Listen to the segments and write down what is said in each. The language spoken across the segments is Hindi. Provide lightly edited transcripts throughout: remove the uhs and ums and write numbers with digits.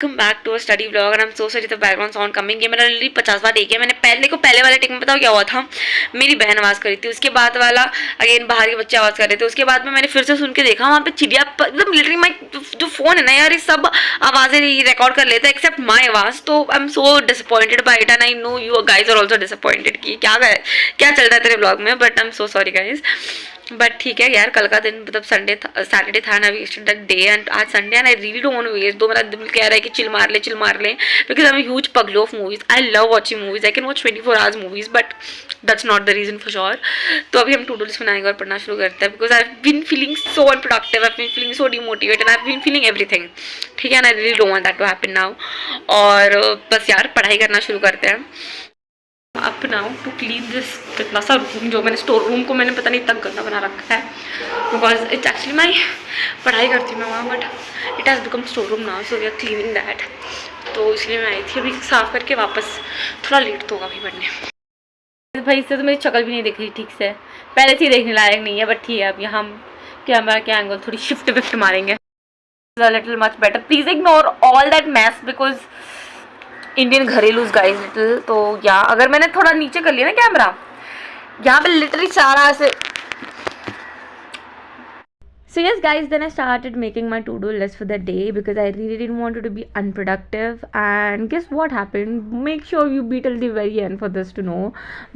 Welcome back to a study vlog and I am so sorry the background sound coming. ये मैंने ऑलरेडी 50 बार देखा है। मैंने पहले वाले टेक में बताओ क्या हुआ था, मेरी बहन आवाज़ करी थी, उसके बाद वाला अगेन बाहर के बच्चे आवाज़ कर रहे थे, उसके बाद में मैंने फिर से सुन के देखा वहाँ पे चिड़िया एकदम लिटरली माई जो फ़ोन है ना यार, ये सब आवाज़ें रिकॉर्ड कर लेता है एक्सेप्ट माई आवाज़। तो I am so disappointed by it and I know you guys are also disappointed कि क्या चल रहा है तेरे ब्लॉग में, but I am so sorry guys. But ठीक है यार, कल का दिन मतलब सैटरडे था ना, वेस्टेड दैट डे एंड आज Sunday and I really don't want to waste. Though मेरा दिल कह रहा है कि चिल मार ले बिकॉज आई एम ह्यूज पगलो of movies. I love watching movies, I can watch 24 hours movies, but that's not the reason for sure. तो अभी हम टू डू लिस्ट बनाएंगे और पढ़ना शुरू करते हैं because I have been feeling so unproductive, I have been feeling so demotivated, I have been feeling everything. ठीक है, and I really don't want that to happen now. और बस यार पढ़ाई करना शुरू करते हैं। अब नाउ टू क्लीन दिस कितना सा रूम, जो मैंने स्टोर रूम को मैंने पता नहीं इतना गंदा बना रखा है बिकॉज इट्स एक्चुअली माई पढ़ाई करती हूँ मैं वहाँ, but it has become store room now, so we are cleaning that. तो इसलिए मैं आई थी अभी साफ करके वापस, थोड़ा लेट तो होगा अभी पढ़ने। भाई इससे तो मेरी शक्ल भी नहीं दिख रही ठीक से, पहले से ही देखने लायक नहीं है, बट ठीक है अभी हम कैमरा के एंगल थोड़ी शिफ्ट विफ्ट मारेंगे। Little much better, please ignore all that mess because Indian घरेलूज गाइस लिटिल। तो या अगर मैंने थोड़ा नीचे कर लिया ना कैमरा, यहाँ पे लिटरली सारा ऐसे। So yes guys, then I started making my to-do list for the day because I really didn't want it to be unproductive, and guess what happened? Make sure you be till the very end for this to know.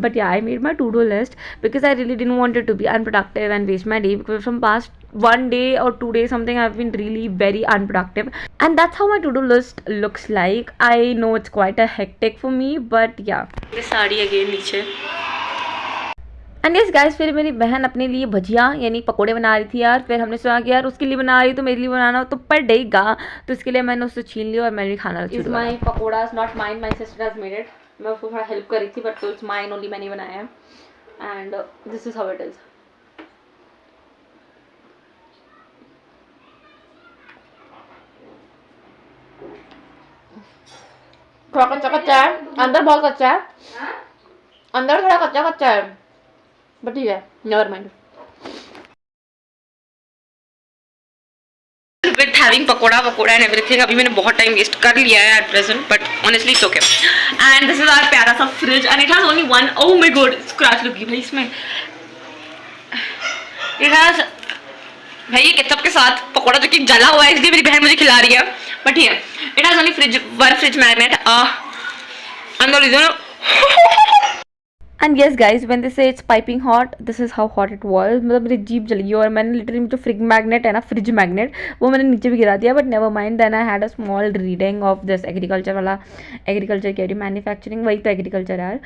But yeah, I made my to-do list because I really didn't want it to be unproductive and waste my day, because from past 1 day or 2 days something I've been really very unproductive, and that's how my to-do list looks like. I know it's quite a hectic for me, but yeah. This sari again नीचे। एंड यस गाइस, फिर मेरी बहन अपने लिए भजिया यानी पकोड़े बना रही थी यार। फिर हमने सोचा कि यार उसके लिए बना रही तो मेरे लिए बनाना तो पड़ेगा, तो इसके लिए मैंने उससे छीन लिया और मैंने भी खाना शुरू किया। My pakoras not mine, my sister has made it. मैं उसको थोड़ा हेल्प कर रही थी, बट इट्स माइन ओनली, मैंने बनाया है and this is how it is. थोड़ा कच्चा कच्चा है, अंदर बहुत कच्चा है, अंदर थोड़ा कच्चा कच्चा है, बट ठीक है, never mind. With having pakora and everything, अभी मैंने बहुत टाइम वेस्ट कर लिया है at present, but honestly it's okay. And this is our प्यारा सा fridge and it has only one, oh my god scratch लगी भाई इसमें। इट हैज भाई ये केचप के साथ पकोड़ा जो कि जला हुआ है, इसलिए मेरी बहन मुझे खिला रही है, बट ठीक है। It has only one fridge magnet and the reason. And yes guys, when they say it's piping hot, this is how hot it was. मतलब मेरी जीप जल गई और मैंने लिटरली जो फ्रिज मैग्नेट है ना, फ्रिज मैग्नेट, वो मैंने नीचे भी गिरा दिया, but never mind. Then I had a small reading of this agriculture वाला, एग्रीकल्चर कह रही मैन्युफैक्चरिंग, वही तो एग्रीकल्चर यार।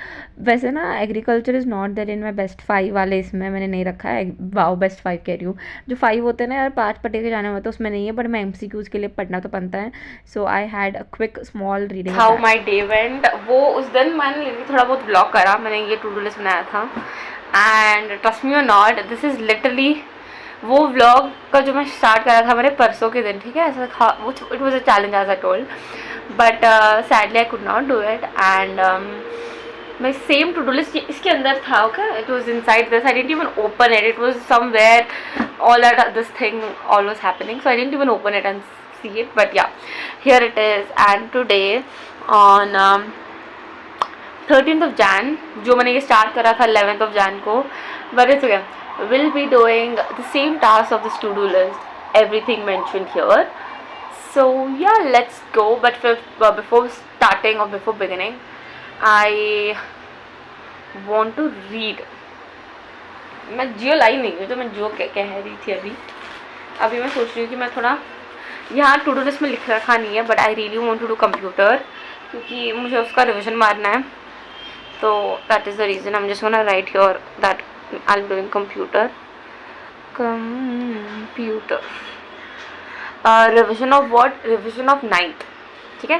वैसे ना agriculture is not there in my best 5 वाले, इसमें मैंने नहीं रखा है। वाओ बेस्ट 5 कह रही हूँ, जो 5 होते हैं ना यार 5 पटे के जाने होते हैं, उसमें नहीं है, बट मैं MCQs के लिए पढ़ना तो बनता है। So I had a quick small reading how my day went. वो उस दिन मैंने थोड़ा बहुत ब्लॉग करा, मैंने ये टू डू लिस्ट बनाया था एंड ट्रस्ट मी और नॉट, दिस इज लिटरली वो व्लॉग का जो मैं स्टार्ट करा था मैंने परसों के दिन। ठीक है, ऐसा वो it was a challenge as I told, but sadly I could not do it and my same to do list इसके अंदर था। Okay, it was inside this, I didn't even open it, it was somewhere all that this thing all was happening, so I didn't even open it and see it, but yeah here it is. And today on 13th of Jan, जो मैंने ये स्टार्ट करा था 11th of Jan को, but it's okay, we'll be doing the same task of this to-do list, everything mentioned here. So yeah, let's go. But before starting or before beginning, I want to read. मैं जियो लाई नहीं हूँ, तो मैं जियो कह रही थी अभी मैं सोच रही हूँ कि मैं थोड़ा यहाँ टू डू लिस्ट में लिख रखा नहीं है, but I really want to do computer, क्योंकि मुझे उसका रिविजन मारना है। तो that is the reason I'm just gonna write here that I'll be doing computer revision of what, revision of 9th। ठीक है,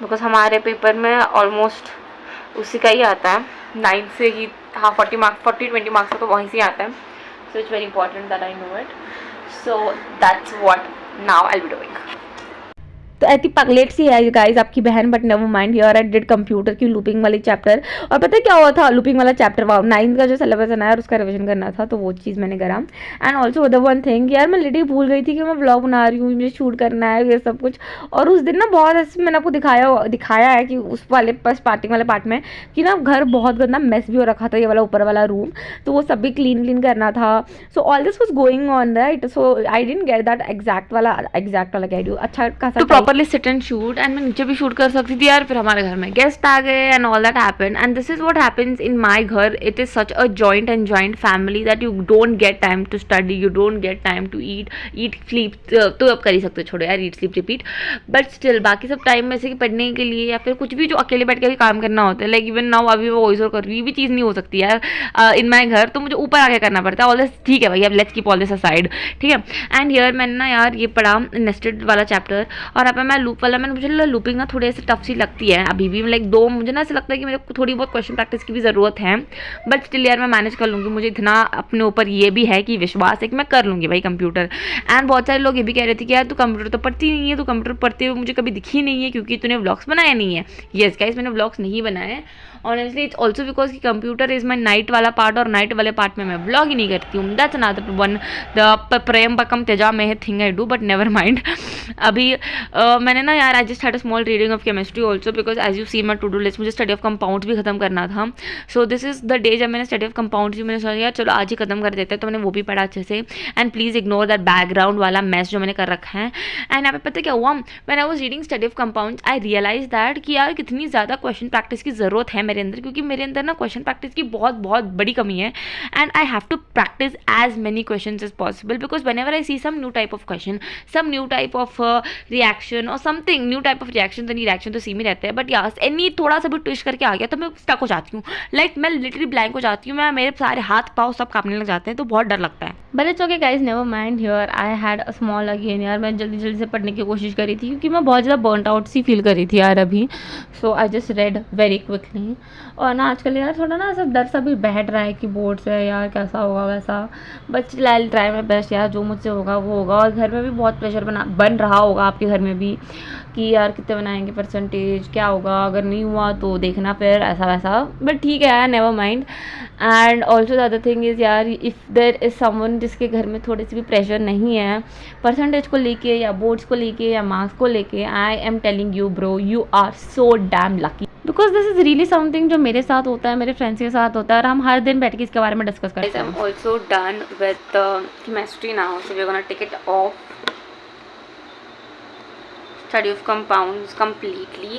बिकॉज हमारे पेपर में ऑलमोस्ट उसी का ही आता है, 9th से ही। हाँ 40-20 मार्क्स तो वहीं से आता है, so it's very important that I know it, so that's what now I'll be doing। तो ऐसी पगलेट सी है गाइज आपकी बहन, but never mind, here I did computer की लूपिंग वाली चैप्टर। और पता है क्या हुआ था, लूपिंग वाला चैप्टर 9 का जो सिलेबस है ना यार, उसका रिविजन करना था, तो वो चीज़ मैंने करा। And also the one thing यार, मैं लिटरली भूल गई थी कि मैं व्लॉग बना रही हूँ, मुझे शूट करना है ये सब कुछ। और उस दिन ना बहुत ऐसे मैंने आपको दिखाया है कि उस वाले स्टार्टिंग वाले पार्ट में कि ना घर बहुत गंदा मेस भी हो रखा था, ये वाला ऊपर वाला रूम, तो वो सब भी क्लीन करना था। So all this was going on right, so I didn't get that exact वाला कह रही हूँ अच्छा खासा तो properly sit and shoot, and मैं नीचे भी शूट कर सकती थी यार। फिर हमारे घर में गेस्ट आ गए and all that happened, and this is what happens in my घर। It is such a joint family that you don't get time to study, you don't get time to eat sleep, तो अब कर ही सकते हो, छोड़ो यार eat sleep repeat, but still बाकी सब टाइम में से कि पढ़ने के लिए या फिर कुछ भी जो अकेले बैठ के काम करना होता है, लाइक इवन नाउ अभी वो वॉइस ओवर कर रही है, ये भी चीज़ नहीं हो सकती यार इन माई घर, तो मुझे ऊपर आके करना पड़ता है। ऑल दिस ठीक है भाई, अब let's keep all this aside, ठीक है। एंड हियर मैंने ना यार ये पढ़ा नेस्टेड वाला चैप्टर, और यहाँ पे मैं लूप वाला, मैंने मुझे लूपिंग ना थोड़ी ऐसी टफ सी लगती है अभी भी, लाइक दो मुझे ना ऐसा लगता है कि मेरे को थोड़ी बहुत क्वेश्चन प्रैक्टिस की भी ज़रूरत है, बट स्टिल यार मैं मैनेज कर लूँगी, मुझे इतना अपने ऊपर ये भी है कि विश्वास है कि मैं कर लूँगी भाई कंप्यूटर। एंड बहुत सारे लोग ये भी कह रहे थे कि यार तू कंप्यूटर तो पढ़ती नहीं है, तू कंप्यूटर पढ़ते हुए मुझे कभी दिखी नहीं है क्योंकि तूने व्लॉग्स बनाया नहीं है। येस गाइस, मैंने व्लॉग्स नहीं बनाए ऑनेस्टली, इट्स ऑल्सो बिकॉज कि कंप्यूटर इज माई नाइट वाला पार्ट, और नाइट वाले पार्ट में मैं व्लॉग ही नहीं करती हूँ। दैट्स अनदर वन द प्रेम पकम तेजा में thing I do, but never mind. अभी मैंने ना यार I just had a small reading of chemistry also, because as you see my to do list, मुझे स्टडी ऑफ कंपाउंड्स भी खत्म करना था। So this is the day जब मैंने स्टडी ऑफ कंपाउंड्स भी मैंने सोचा यार चलो आज ही खत्म कर देते हैं, तो मैंने वो भी पढ़ा अच्छे से। And please ignore that background वाला मैस जो मैंने कर रखा है। एंड यहाँ पे पता क्या हुआ, when I was reading study of compounds I realize that कि यार कितनी ज़्यादा क्वेश्चन प्रैक्टिस की ज़रूरत है मेरे अंदर, क्योंकि मेरे अंदर ना क्वेश्चन प्रैक्टिस की बहुत बहुत बड़ी कमी है। And I have to practise as many question as possible, because whenever I see some new type of question, some new type of reaction और something new type of reaction, तो रिएक्शन तो सेम ही रहते हैं, बट यार एनी थोड़ा सा भी ट्विस्ट करके आ गया तो मैं स्टक हो जाती हूँ, लाइक मैं लिटरली ब्लैंक हो जाती हूँ, मैं मेरे सारे हाथ पाँव सब कांपने लग जाते हैं, तो बहुत डर लगता है। But it's okay guys, never mind, here I had a small again यार, मैं जल्दी से पढ़ने की कोशिश करी थी क्योंकि मैं बहुत ज़्यादा बर्नट आउट सी फील करी थी यार अभी। So I just read very quickly. और ना आजकल यार थोड़ा ना ऐसा डर सा भी बैठ रहा है कि बोर्ड से यार कैसा होगा वैसा, but I try my best यार, जो मुझसे होगा वो होगा। और घर में भी बहुत प्रेशर बन रहा होगा आपके घर में भी कि यार कितने बनाएंगे परसेंटेज, क्या होगा, अगर नहीं हुआ तो देखना फिर ऐसा वैसा, बट ठीक है यार, never mind. And also the other thing is यार, इफ़ देयर इज़ समवन जिसके घर में थोड़ी सी भी प्रेशर नहीं है परसेंटेज को लेके या बोर्ड्स को लेके या मार्क्स को लेके, I am telling you bro, you are so damn lucky, because this is really something जो मेरे साथ होता है, मेरे फ्रेंड्स के साथ होता है, और हम हर दिन बैठ के इसके बारे में डिस्कस करते हैं। I am also done with chemistry now, so we are gonna take it off study of compounds completely.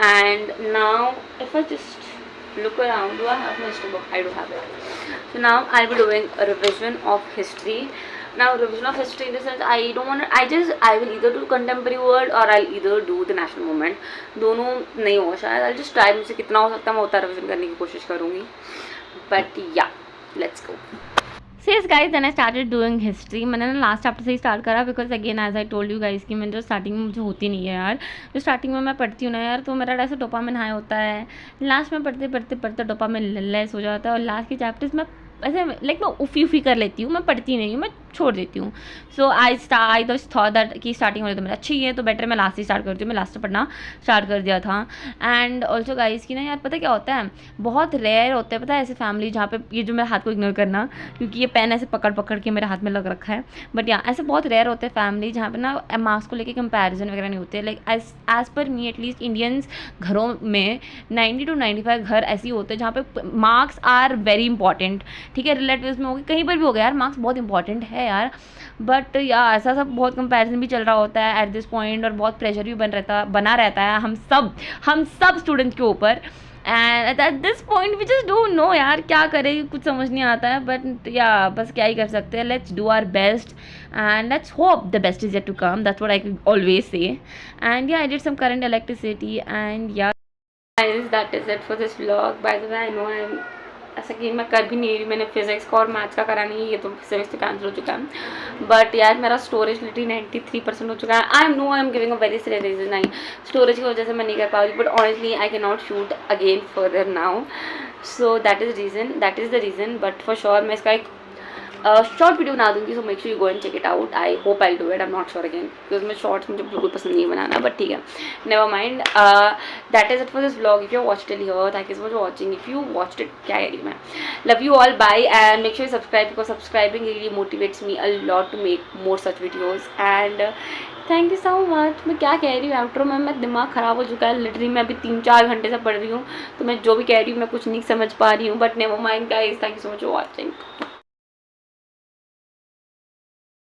And now if I just look around, do I have my history book? I do have it. So now I'll be doing a revision of history. Now revision of history in the sense I don't want to, I will either do contemporary world or I'll either do the national movement, दोनों नहीं होगा शायद। I'll just try, मुझसे कितना हो सकता है मैं उतना रिविजन करने की कोशिश करूँगी, but yeah, let's go. So yes guys, then I started doing history. मैंने ना लास्ट चैप्टर से ही स्टार्ट करा, because again as I told you guys कि मैंने जो स्टार्टिंग में मुझे होती नहीं है यार, जो स्टार्टिंग में मैं पढ़ती हूँ ना यार, तो मेरा ऐसा डोपामिन हाई होता है, लास्ट में पढ़ते डोपामिन लेस हो जाता है, और लास्ट के चैप्टर्स में ऐसे लाइक मैं उफ़ी कर लेती हूँ, मैं पढ़ती नहीं हूँ, मैं छोड़ देती हूँ। सो आई जस्ट थॉट दैट कि स्टार्टिंग वाले तो मेरा अच्छी ही है, तो बेटर मैं लास्ट ही स्टार्ट करती हूँ। मैं लास्ट से पढ़ना स्टार्ट कर दिया था। एंड ऑल्सो गाइस की ना यार पता क्या होता है, बहुत रेयर होते हैं पता है ऐसे फैमिली जहाँ पे ये जो मेरे हाथ को इग्नोर करना, क्योंकि ये पेन ऐसे पकड़ के मेरे हाथ में लग रखा है, बट या ऐसे बहुत रेयर होते हैं फैमिली जहाँ पे ना मार्क्स को लेकर कंपैरिजन वगैरह नहीं होते। Like as per me at least Indians घरों में 90 to 95 घर ऐसे होते हैं जहाँ पे मार्क्स आर वेरी इंपॉर्टेंट, ठीक है, रिलेटिव्स में हो गया कहीं पर भी हो गया यार, मार्क्स बहुत इंपॉर्टेंट है यार, बट या ऐसा सब बहुत कंपैरिजन भी चल रहा होता है एट दिस पॉइंट, और बहुत प्रेशर भी बना रहता है हम सब स्टूडेंट्स के ऊपर। And at this point we just don't know यार क्या करें, कुछ समझ नहीं आता है, बट या बस क्या ही कर सकते हैं, let's do our best and let's hope the best is yet to come. That's what I could always say. And yeah, I did some current electricity, and yeah guys, that is it for this vlog. By the way, I know I'm ऐसा कि मैं कर भी नहीं रही, मैंने फिजिक्स का और मैथ्स का करा नहीं, ये तो फिजिक्स तो कैंसिल हो चुका है, बट यार मेरा स्टोरेज लिटरली 93% हो चुका है। I am giving a very silly reason, नहीं स्टोरेज की वजह से मैं नहीं कर पा रही, but honestly I can not shoot again further now, so that is the reason, but for sure मैं इसका एक शॉर्ट वीडियो बना दूँगी, so make sure you go and check it out. I hope I do it, I am not sure again, because मैं शॉर्ट्स मुझे बिल्कुल पसंद नहीं बनाना, बट ठीक है, never mind. That is it for this vlog. If you watch till here, thank you so much watching. If you watched it, क्या कह रही हूँ मैं, love you all, bye, and make sure you subscribe, because subscribing really motivates me a lot to make more such videos. And thank you so much. मैं क्या कह रही हूँ आउटरो में, मैं दिमाग ख़राब हो चुका है लिटरली. मैं अभी 3-4 घंटे से पढ़ रही हूँ, तो मैं जो भी कह रही हूँ मैं कुछ नहीं समझ पा रही हूँ, but never mind guys, thank you so much for watching.